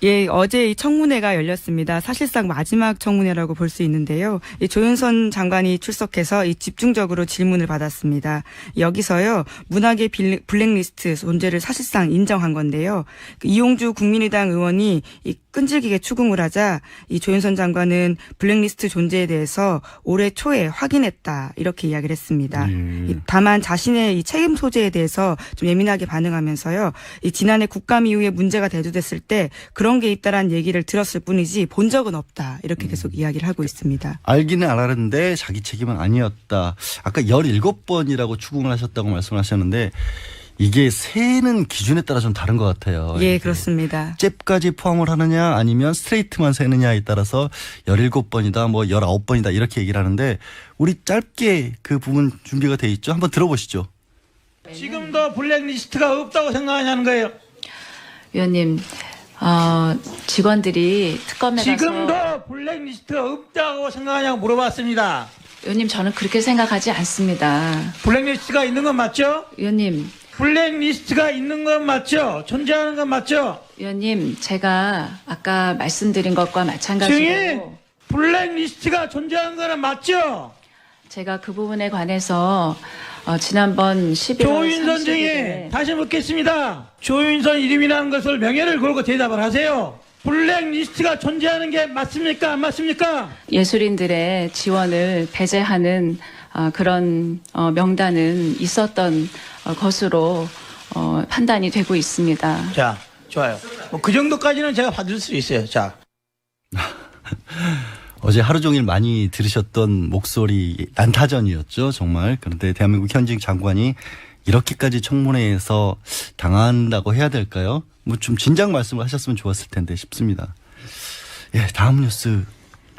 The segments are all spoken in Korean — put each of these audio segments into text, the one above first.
예, 어제 이 청문회가 열렸습니다. 사실상 마지막 청문회라고 볼 수 있는데요. 이 조윤선 장관이 출석해서 이 집중적으로 질문을 받았습니다. 여기서요, 문학의 블랙리스트 존재를 사실상 인정한 건데요. 이용주 국민의당 의원이 이 끈질기게 추궁을 하자 이 조윤선 장관은 블랙리스트 존재에 대해서 올해 초에 확인했다 이렇게 이야기를 했습니다. 다만 자신의 이 책임 소재에 대해서 좀 예민하게 반응하면서요. 이 지난해 국감 이후에 문제가 대두됐을 때 그런 게 있다라는 얘기를 들었을 뿐이지 본 적은 없다 이렇게 계속 이야기를 하고 있습니다. 알기는 알았는데 자기 책임은 아니었다. 아까 17번이라고 추궁을 하셨다고 말씀하셨는데 이게 세는 기준에 따라 좀 다른 것 같아요. 예, 그렇습니다. 잽까지 포함을 하느냐 아니면 스트레이트만 세느냐에 따라서 17번이다 뭐 19번이다 이렇게 얘기를 하는데 우리 짧게 그 부분 준비가 돼 있죠. 한번 들어보시죠. 지금도 블랙리스트가 없다고 생각하냐는 거예요. 위원님, 직원들이 특검에 가서 지금도 블랙리스트가 없다고 생각하냐고 물어봤습니다. 위원님, 저는 그렇게 생각하지 않습니다. 블랙리스트가 있는 건 맞죠? 위원님, 블랙리스트가 있는 건 맞죠? 존재하는 건 맞죠? 위원님, 제가 아까 말씀드린 것과 증인 마찬가지로 블랙리스트가 존재하는 거는 맞죠? 제가 그 부분에 관해서 지난번 11월 조윤선 증인 30일에 다시 묻겠습니다. 조윤선 이름이라는 것을 명예를 걸고 대답을 하세요. 블랙리스트가 존재하는 게 맞습니까? 안 맞습니까? 예술인들의 지원을 배제하는 그런 명단은 있었던 것으로 판단이 되고 있습니다. 자, 좋아요. 뭐 그 정도까지는 제가 받을 수 있어요. 자. 어제 하루 종일 많이 들으셨던 목소리 난타전이었죠. 정말. 그런데 대한민국 현직 장관이 이렇게까지 청문회에서 당한다고 해야 될까요? 뭐 좀 진작 말씀을 하셨으면 좋았을 텐데 싶습니다. 예, 다음 뉴스.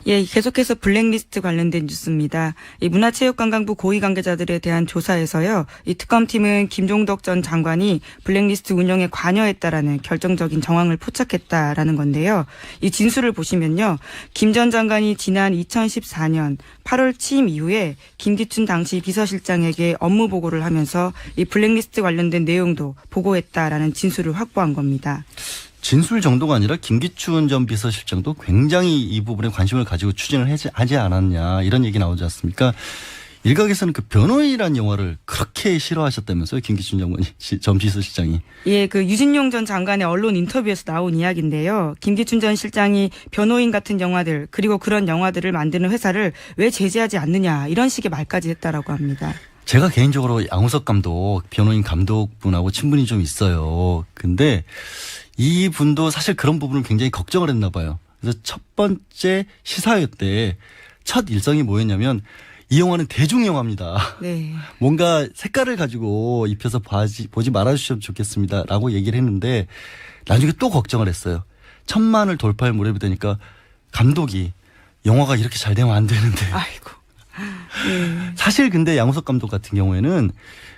예, 계속해서 블랙리스트 관련된 뉴스입니다. 이 문화체육관광부 고위 관계자들에 대한 조사에서요. 이 특검팀은 김종덕 전 장관이 블랙리스트 운영에 관여했다라는 결정적인 정황을 포착했다라는 건데요. 이 진술을 보시면요. 김 전 장관이 지난 2014년 8월 취임 이후에 김기춘 당시 비서실장에게 업무 보고를 하면서 이 블랙리스트 관련된 내용도 보고했다라는 진술을 확보한 겁니다. 진술 정도가 아니라 김기춘 전 비서실장도 굉장히 이 부분에 관심을 가지고 추진을 하지 않았냐 이런 얘기 나오지 않습니까? 일각에서는 그 변호인이라는 영화를 그렇게 싫어하셨다면서요, 김기춘 전 비서실장이. 예, 그 유진용 전 장관의 언론 인터뷰에서 나온 이야기인데요. 김기춘 전 실장이 변호인 같은 영화들 그리고 그런 영화들을 만드는 회사를 왜 제재하지 않느냐 이런 식의 말까지 했다라고 합니다. 제가 개인적으로 양우석 감독, 변호인 감독분하고 친분이 좀 있어요. 근데 이 분도 사실 그런 부분을 굉장히 걱정을 했나 봐요. 그래서 첫 번째 시사회 때 첫 일성이 뭐였냐면 이 영화는 대중영화입니다. 네. 뭔가 색깔을 가지고 입혀서 보지 말아주시면 좋겠습니다. 라고 얘기를 했는데 나중에 또 걱정을 했어요. 1000만을 돌파할 무렵이 되니까 감독이 영화가 이렇게 잘 되면 안 되는데. 아이고. 네. 사실 근데 양우석 감독 같은 경우에는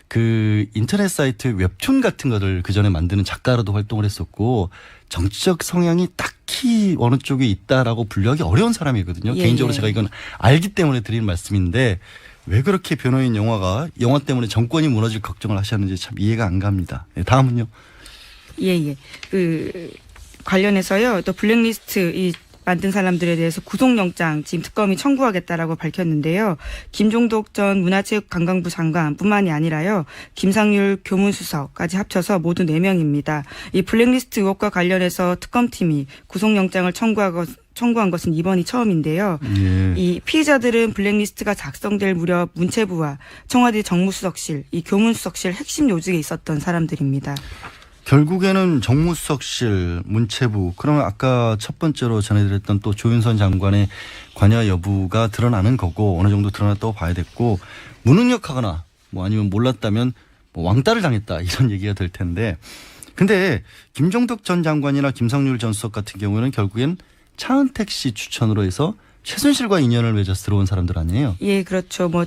그 인터넷 사이트 웹툰 같은 거를 그 전에 만드는 작가로도 활동을 했었고 정치적 성향이 딱히 어느 쪽에 있다라고 분류하기 어려운 사람이거든요. 예, 개인적으로 예. 제가 이건 알기 때문에 드리는 말씀인데 왜 그렇게 변호인 영화 때문에 정권이 무너질 걱정을 하셨는지 참 이해가 안 갑니다. 네, 다음은요. 예. 그 관련해서요. 또 블랙리스트 이 만든 사람들에 대해서 구속영장 지금 특검이 청구하겠다라고 밝혔는데요. 김종덕 전 문화체육관광부 장관뿐만이 아니라요. 김상률 교문수석까지 합쳐서 모두 4명입니다. 이 블랙리스트 의혹과 관련해서 특검팀이 구속영장을 청구한 것은 이번이 처음인데요. 예. 이 피의자들은 블랙리스트가 작성될 무렵 문체부와 청와대 정무수석실, 이 교문수석실 핵심 요직에 있었던 사람들입니다. 결국에는 정무수석실, 문체부, 그러면 아까 첫 번째로 전해드렸던 또 조윤선 장관의 관여 여부가 드러나는 거고 어느 정도 드러났다고 봐야 됐고 무능력하거나 뭐 아니면 몰랐다면 뭐 왕따를 당했다 이런 얘기가 될 텐데 근데 김종덕 전 장관이나 김상률 전 수석 같은 경우에는 결국엔 차은택 씨 추천으로 해서 최순실과 인연을 맺어서 들어온 사람들 아니에요? 예, 그렇죠. 뭐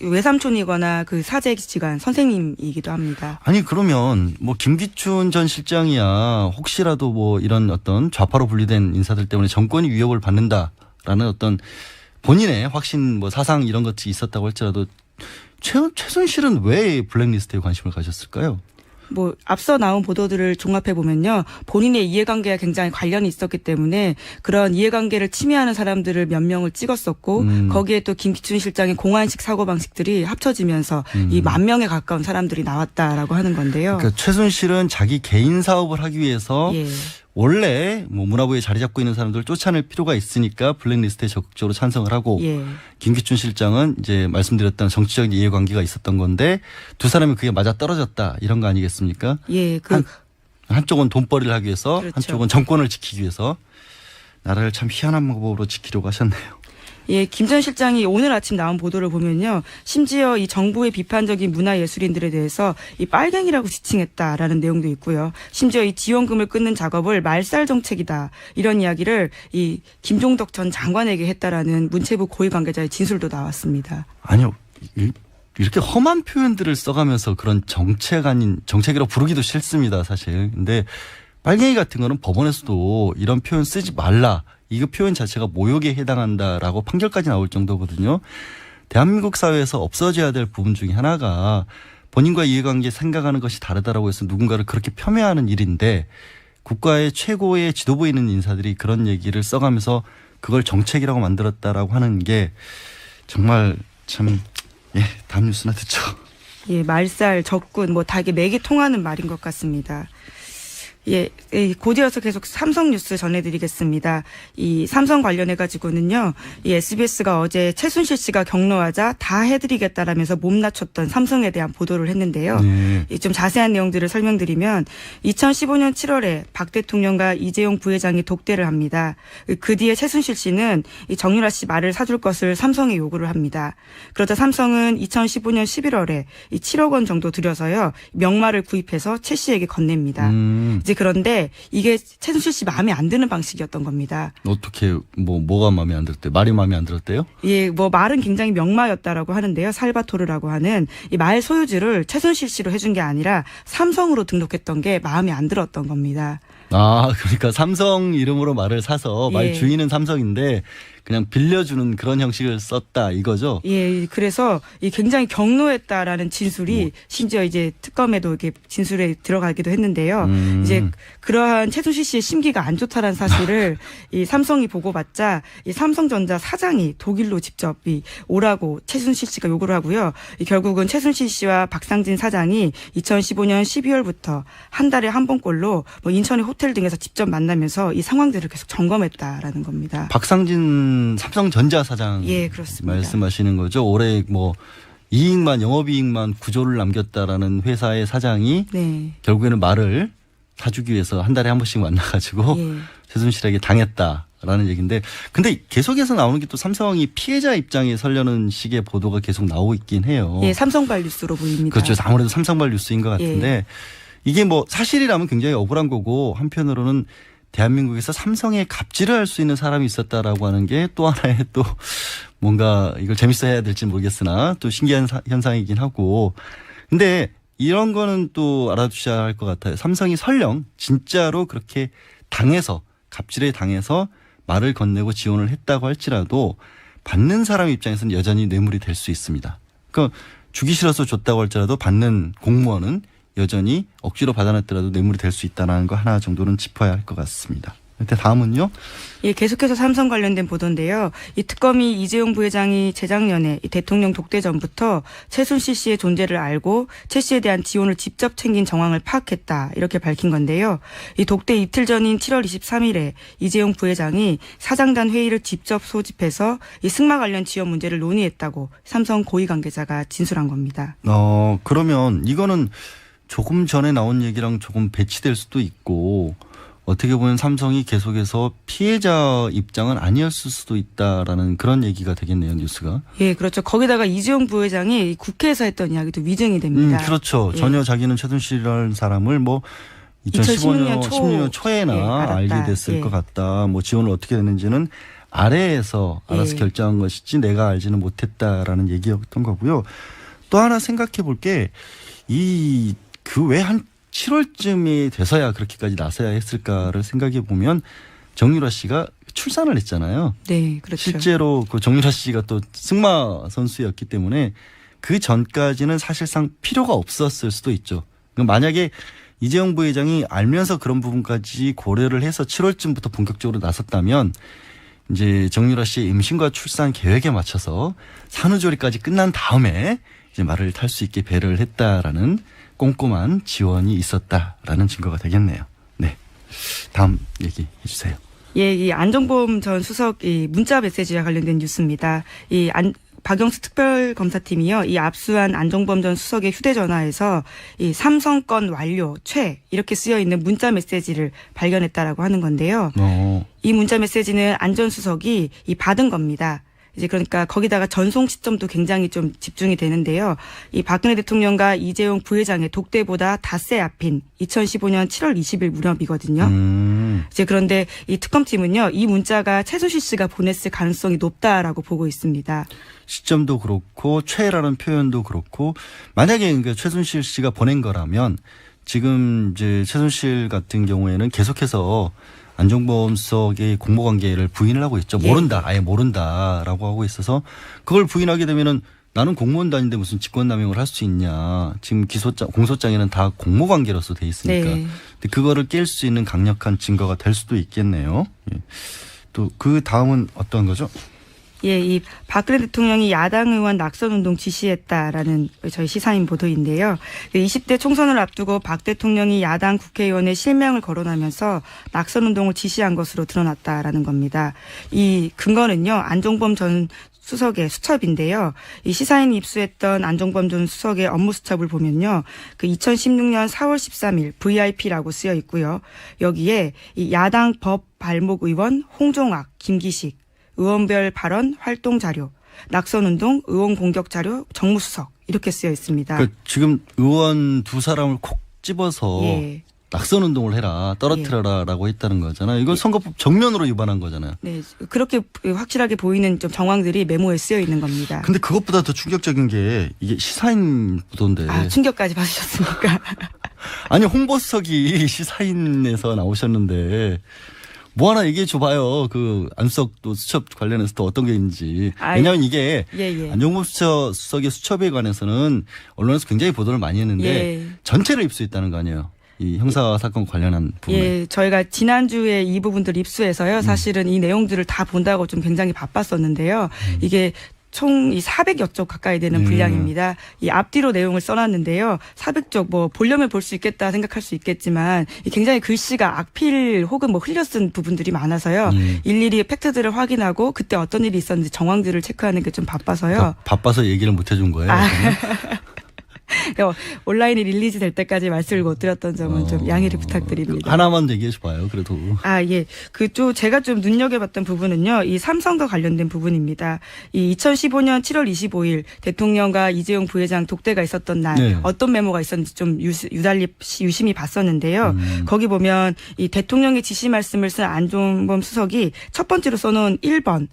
외삼촌이거나 그 사제지간 선생님이기도 합니다. 아니 그러면 뭐 김기춘 전 실장이야 혹시라도 뭐 이런 어떤 좌파로 분리된 인사들 때문에 정권이 위협을 받는다라는 어떤 본인의 확신 뭐 사상 이런 것이 있었다고 할지라도 최순실은 왜 블랙리스트에 관심을 가졌을까요? 뭐 앞서 나온 보도들을 종합해 보면요, 본인의 이해관계와 굉장히 관련이 있었기 때문에 그런 이해관계를 침해하는 사람들을 몇 명을 찍었었고 거기에 또 김기춘 실장의 공안식 사고 방식들이 합쳐지면서 이 10,000명에 가까운 사람들이 나왔다라고 하는 건데요. 그러니까 최순실은 자기 개인 사업을 하기 위해서 예. 원래 뭐 문화부에 자리 잡고 있는 사람들을 쫓아낼 필요가 있으니까 블랙리스트에 적극적으로 찬성을 하고 예. 김기춘 실장은 이제 말씀드렸던 정치적인 이해관계가 있었던 건데 두 사람이 그게 맞아 떨어졌다 이런 거 아니겠습니까? 예. 한쪽은 돈벌이를 하기 위해서 그렇죠. 한쪽은 정권을 지키기 위해서 나라를 참 희한한 방법으로 지키려고 하셨네요. 예, 김 전 실장이 오늘 아침 나온 보도를 보면요, 심지어 이 정부의 비판적인 문화예술인들에 대해서 이 빨갱이라고 지칭했다라는 내용도 있고요. 심지어 이 지원금을 끊는 작업을 말살 정책이다, 이런 이야기를 이 김종덕 전 장관에게 했다라는 문체부 고위 관계자의 진술도 나왔습니다. 아니요. 이렇게 험한 표현들을 써가면서 그런 정책 아닌 정책이라고 부르기도 싫습니다, 사실. 근데 빨갱이 같은 거는 법원에서도 이런 표현 쓰지 말라. 이거 표현 자체가 모욕에 해당한다라고 판결까지 나올 정도거든요. 대한민국 사회에서 없어져야 될 부분 중에 하나가 본인과 이해관계 생각하는 것이 다르다라고 해서 누군가를 그렇게 폄훼하는 일인데 국가의 최고의 지도부에 있는 인사들이 그런 얘기를 써가면서 그걸 정책이라고 만들었다라고 하는 게 정말 참, 예, 다음 뉴스나 듣죠. 예, 말살, 적군, 뭐 다 이게 맥이 통하는 말인 것 같습니다. 예, 곧이어서 계속 삼성 뉴스 전해드리겠습니다. 이 삼성 관련해가지고는요, 이 SBS가 어제 최순실 씨가 경로하자 다 해드리겠다라면서 몸낮췄던 삼성에 대한 보도를 했는데요. 네. 좀 자세한 내용들을 설명드리면 2015년 7월에 박 대통령과 이재용 부회장이 독대를 합니다. 그 뒤에 최순실 씨는 이 정유라 씨 말을 사줄 것을 삼성에 요구를 합니다. 그러자 삼성은 2015년 11월에 이 7억 원 정도 들여서요, 명말을 구입해서 최 씨에게 건넵니다. 이제 그런데 이게 최순실 씨 마음에 안 드는 방식이었던 겁니다. 어떻게 뭐가 마음에 안 들었대요? 말이 마음에 안 들었대요? 예, 뭐 말은 굉장히 명마였다라고 하는데요. 살바토르라고 하는 이 말 소유주를 최순실 씨로 해준 게 아니라 삼성으로 등록했던 게 마음에 안 들었던 겁니다. 아, 그러니까 삼성 이름으로 말을 사서 말 예. 주인은 삼성인데 그냥 빌려주는 그런 형식을 썼다 이거죠? 예, 그래서 이 굉장히 경로했다라는 진술이 심지어 이제 특검에도 이렇게 진술에 들어가기도 했는데요. 이제 그러한 최순실 씨의 심기가 안 좋다라는 사실을 이 삼성이 보고받자 이 삼성전자 사장이 독일로 직접 오라고 최순실 씨가 요구를 하고요. 결국은 최순실 씨와 박상진 사장이 2015년 12월부터 한 달에 한 번꼴로 뭐 인천의 호텔 등에서 직접 만나면서 이 상황들을 계속 점검했다라는 겁니다. 박상진 삼성전자 사장 예, 그렇습니다. 말씀하시는 거죠. 올해 뭐 이익만 영업이익만 구조를 남겼다라는 회사의 사장이 네. 결국에는 말을 사주기 위해서 한 달에 한 번씩 만나가지고 예. 최순실에게 당했다라는 얘기인데 근데 계속해서 나오는 게 또 삼성이 피해자 입장에 서려는 식의 보도가 계속 나오고 있긴 해요. 예, 삼성발 뉴스로 보입니다. 그렇죠. 아무래도 삼성발 뉴스인 것 같은데 이게 뭐 사실이라면 굉장히 억울한 거고 한편으로는 대한민국에서 삼성에 갑질을 할 수 있는 사람이 있었다라고 하는 게 또 하나의 또 뭔가 이걸 재밌어 해야 될지 모르겠으나 또 신기한 현상이긴 하고 근데 이런 거는 또 알아두셔야 할 것 같아요. 삼성이 설령 진짜로 그렇게 당해서 갑질에 당해서 말을 건네고 지원을 했다고 할지라도 받는 사람 입장에서는 여전히 뇌물이 될 수 있습니다. 그러니까 주기 싫어서 줬다고 할지라도 받는 공무원은 여전히 억지로 받아냈더라도 뇌물이 될 수 있다는 거 하나 정도는 짚어야 할 것 같습니다. 일단 다음은요. 예, 계속해서 삼성 관련된 보도인데요. 이 특검이 이재용 부회장이 재작년에 이 대통령 독대 전부터 최순실 씨의 존재를 알고 최 씨에 대한 지원을 직접 챙긴 정황을 파악했다. 이렇게 밝힌 건데요. 이 독대 이틀 전인 7월 23일에 이재용 부회장이 사장단 회의를 직접 소집해서 이 승마 관련 지원 문제를 논의했다고 삼성 고위 관계자가 진술한 겁니다. 그러면 이거는 조금 전에 나온 얘기랑 조금 배치될 수도 있고 어떻게 보면 삼성이 계속해서 피해자 입장은 아니었을 수도 있다라는 그런 얘기가 되겠네요, 뉴스가. 예, 그렇죠. 거기다가 이재용 부회장이 국회에서 했던 이야기도 위증이 됩니다. 그렇죠. 예. 전혀 자기는 최순실이라는 사람을 뭐 2015년 16년 초에나 예, 알았다. 알게 됐을 예. 것 같다. 뭐 지원을 어떻게 됐는지는 아래에서 알아서 예. 결정한 것이지 내가 알지는 못했다라는 얘기였던 거고요. 또 하나 생각해 볼 게 그 왜 한 7월쯤이 돼서야 그렇게까지 나서야 했을까를 생각해 보면 정유라 씨가 출산을 했잖아요. 네, 그렇죠. 실제로 그 정유라 씨가 또 승마 선수였기 때문에 그 전까지는 사실상 필요가 없었을 수도 있죠. 만약에 이재용 부회장이 알면서 그런 부분까지 고려를 해서 7월쯤부터 본격적으로 나섰다면 이제 정유라 씨의 임신과 출산 계획에 맞춰서 산후조리까지 끝난 다음에 이제 말을 탈 수 있게 배려를 했다라는 꼼꼼한 지원이 있었다라는 증거가 되겠네요. 네. 다음 얘기해 주세요. 예, 이 안종범 전 수석 이 문자 메시지와 관련된 뉴스입니다. 박영수 특별검사팀이요, 이 압수한 안종범 전 수석의 휴대전화에서 이 삼성 건 완료, 최 이렇게 쓰여 있는 문자 메시지를 발견했다라고 하는 건데요. 이 문자 메시지는 안 전 수석이 받은 겁니다. 이제 그러니까 거기다가 전송 시점도 굉장히 좀 집중이 되는데요. 이 박근혜 대통령과 이재용 부회장의 독대보다 닷새 앞인 2015년 7월 20일 무렵이거든요. 이제 그런데 이 특검팀은요, 이 문자가 최순실 씨가 보냈을 가능성이 높다라고 보고 있습니다. 시점도 그렇고 최라는 표현도 그렇고 만약에 그러니까 최순실 씨가 보낸 거라면 지금 이제 최순실 같은 경우에는 계속해서 안종범 수석의 공모관계를 부인을 하고 있죠. 모른다. 아예 모른다라고 하고 있어서 그걸 부인하게 되면은 나는 공무원도 아닌데 무슨 직권남용을 할 수 있냐. 지금 공소장에는 다 공모관계로서 돼 있으니까. 네. 근데 그거를 깰 수 있는 강력한 증거가 될 수도 있겠네요. 예. 또 그 다음은 어떤 거죠? 예, 이 박근혜 대통령이 야당 의원 낙선운동 지시했다라는 저희 시사인 보도인데요. 20대 총선을 앞두고 박 대통령이 야당 국회의원의 실명을 거론하면서 낙선운동을 지시한 것으로 드러났다라는 겁니다. 이 근거는요, 안종범 전 수석의 수첩인데요. 이 시사인이 입수했던 안종범 전 수석의 업무 수첩을 보면요, 그 2016년 4월 13일 VIP라고 쓰여 있고요. 여기에 이 야당 법 발목 의원 홍종학, 김기식, 의원별 발언 활동 자료, 낙선운동 의원 공격 자료 정무수석 이렇게 쓰여 있습니다. 그러니까 지금 의원 두 사람을 콕 집어서 예. 낙선운동을 해라, 떨어뜨려라라고 했다는 거잖아요. 이건 선거법 정면으로 위반한 거잖아요. 네, 그렇게 확실하게 보이는 좀 정황들이 메모에 쓰여 있는 겁니다. 근데 그것보다 더 충격적인 게 이게 시사인 보도인데. 아, 충격까지 받으셨습니까? 아니 홍보수석이 시사인에서 나오셨는데 뭐 하나 얘기해 줘봐요. 그 안수석 또 수첩 관련해서 또 어떤 게 있는지. 왜냐하면 이게 예. 안종범 수석의 수첩에 관해서는 언론에서 굉장히 보도를 많이 했는데 예. 전체를 입수했다는 거 아니에요. 이 형사 사건 관련한 부분. 예, 저희가 지난주에 이 부분들 입수해서요. 사실은 이 내용들을 다 본다고 좀 굉장히 바빴었는데요. 이게 총 이 400여 쪽 가까이 되는 분량입니다. 이 앞뒤로 내용을 써놨는데요. 400쪽 뭐 보려면 볼 수 있겠다 생각할 수 있겠지만 굉장히 글씨가 악필 혹은 뭐 흘려 쓴 부분들이 많아서요. 일일이 팩트들을 확인하고 그때 어떤 일이 있었는지 정황들을 체크하는 게 좀 바빠서요. 그러니까 바빠서 얘기를 못 해준 거예요. 온라인이 릴리즈 될 때까지 말씀을 못 드렸던 점은 좀 양해를 부탁드립니다. 하나만 얘기해 줘봐요. 그래도. 아, 예. 제가 좀 눈여겨봤던 부분은요, 이 삼성과 관련된 부분입니다. 이 2015년 7월 25일 대통령과 이재용 부회장 독대가 있었던 날, 네. 어떤 메모가 있었는지 좀 유심히 봤었는데요. 거기 보면 이 대통령의 지시 말씀을 쓴 안종범 수석이 첫 번째로 써놓은 1번,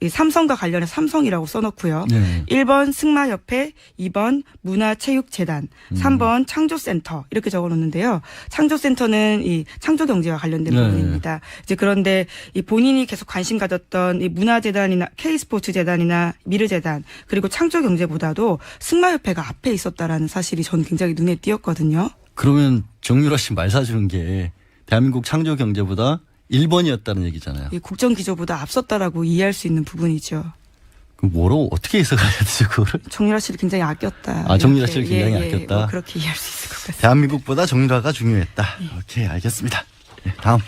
이 삼성과 관련해서 삼성이라고 써놓고요. 네. 1번 승마협회, 2번 문화체육재단, 3번 창조센터 이렇게 적어놓는데요. 창조센터는 이 창조경제와 관련된 네. 부분입니다. 이제 그런데 이 본인이 계속 관심 가졌던 이 문화재단이나 K스포츠재단이나 미르재단 그리고 창조경제보다도 승마협회가 앞에 있었다라는 사실이 저는 굉장히 눈에 띄었거든요. 그러면 정유라 씨 말 사주는 게 대한민국 창조경제보다 1번이었다는 얘기잖아요. 이 국정기조보다 앞섰다라고 이해할 수 있는 부분이죠. 그럼 뭐로 어떻게 해석해야 되죠 그거를? 정유라 씨를 굉장히 아꼈다. 아, 정유라 이렇게. 씨를 굉장히 아꼈다. 뭐 그렇게 이해할 수 있을 것 같습니다. 대한민국보다 정유라가 중요했다. 오케이, 알겠습니다. 네, 다음.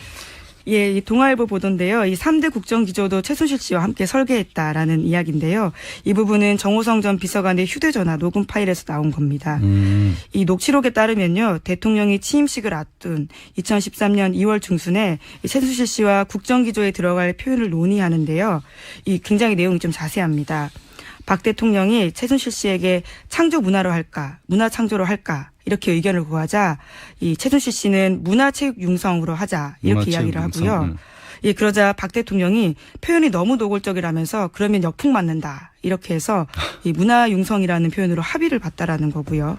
예, 이 동아일보 보도인데요. 이 3대 국정기조도 최순실 씨와 함께 설계했다라는 이야기인데요. 이 부분은 정호성 전 비서관의 휴대전화 녹음 파일에서 나온 겁니다. 이 녹취록에 따르면요. 대통령이 취임식을 앞둔 2013년 2월 중순에 최순실 씨와 국정기조에 들어갈 표현을 논의하는데요. 이 굉장히 내용이 좀 자세합니다. 박 대통령이 최순실 씨에게 창조 문화로 할까, 문화 창조로 할까 이렇게 의견을 구하자 이 최순실 씨는 문화체육 융성으로 하자 이렇게 이야기를 하고요. 예, 그러자 박 대통령이 표현이 너무 노골적이라면서 그러면 역풍 맞는다 이렇게 해서 이 문화융성이라는 표현으로 합의를 봤다라는 거고요.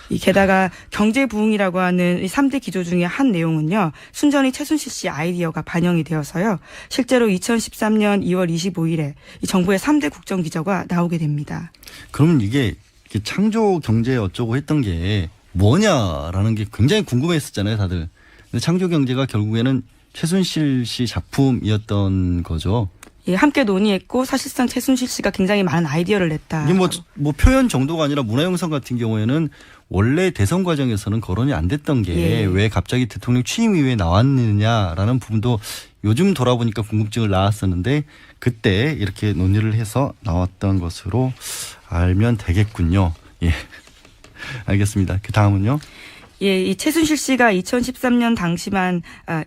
이 게다가 경제 부흥이라고 하는 이 3대 기조 중에 한 내용은요. 순전히 최순실 씨 아이디어가 반영이 되어서요. 실제로 2013년 2월 25일에 이 정부의 3대 국정기조가 나오게 됩니다. 그러면 이게 창조 경제 어쩌고 했던 게 뭐냐라는 게 굉장히 궁금했었잖아요, 다들. 근데 창조경제가 결국에는 최순실 씨 작품이었던 거죠. 예, 함께 논의했고 사실상 최순실 씨가 굉장히 많은 아이디어를 냈다. 이게 뭐 표현 정도가 아니라 문화영상 같은 경우에는 원래 대선 과정에서는 거론이 안 됐던 게 왜 예. 갑자기 대통령 취임 이후에 나왔느냐라는 부분도 요즘 돌아보니까 궁금증을 낳았었는데 그때 이렇게 논의를 해서 나왔던 것으로 알면 되겠군요. 예. 알겠습니다. 그 다음은요. 예, 이 최순실 씨가 2013년 당시만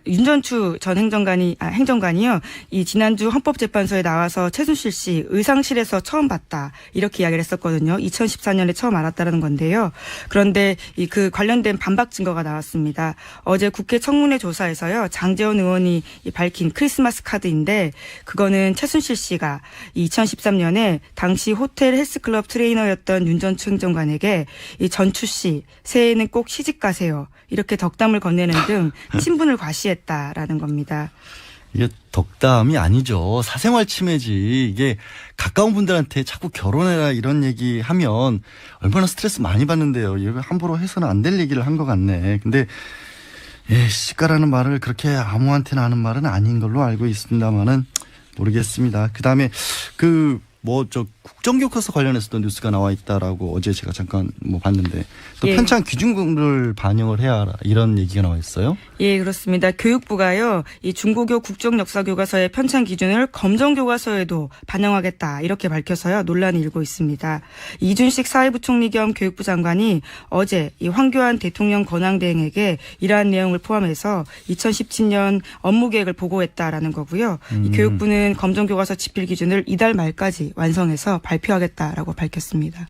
윤전추 전 행정관이요. 이 지난주 헌법재판소에 나와서 최순실 씨 의상실에서 처음 봤다 이렇게 이야기를 했었거든요. 2014년에 처음 알았다는 건데요. 그런데 그 관련된 반박 증거가 나왔습니다. 어제 국회 청문회 조사에서요. 장제원 의원이 밝힌 크리스마스 카드인데 그거는 최순실 씨가 2013년에 당시 호텔 헬스클럽 트레이너였던 윤전추 행정관에게 이 전추 씨 새해에는 꼭 시집 가세요. 이렇게 덕담을 건네는 등 친분을 과시했다라는 겁니다. 이게 덕담이 아니죠. 사생활 침해지. 이게 가까운 분들한테 자꾸 결혼해라 이런 얘기 하면 얼마나 스트레스 많이 받는데요. 이거 함부로 해서는 안 될 얘기를 한 것 같네. 근데 시가라는 말을 그렇게 아무한테나 하는 말은 아닌 걸로 알고 있습니다만은 모르겠습니다. 그다음에 국정교과서 관련해서도 뉴스가 나와 있다라고 어제 제가 잠깐 봤는데 또 예. 편찬 기준을 반영을 해야 하라 이런 얘기가 나와 있어요. 예, 그렇습니다. 교육부가요, 이 중고교 국정역사교과서의 편찬 기준을 검정교과서에도 반영하겠다 이렇게 밝혀서요 논란이 일고 있습니다. 이준식 사회부총리 겸 교육부 장관이 어제 이 황교안 대통령 권한대행에게 이러한 내용을 포함해서 2017년 업무 계획을 보고했다라는 거고요. 이 교육부는 검정교과서 집필 기준을 이달 말까지 완성해서 발표하겠다라고 밝혔습니다.